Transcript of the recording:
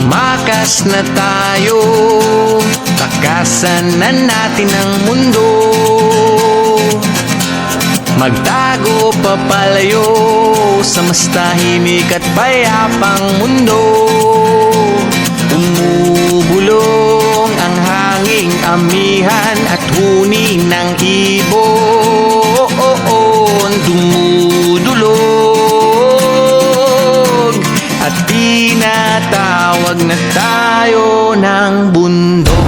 Tumakas na tayo, takasan na natin ang mundo. Magtago papalayo sa mas tahimik at payapang mundo. Umubulong ang hanging amihan at huni ng ibon. Dumudulog at tinatawag na tayo ng bundok.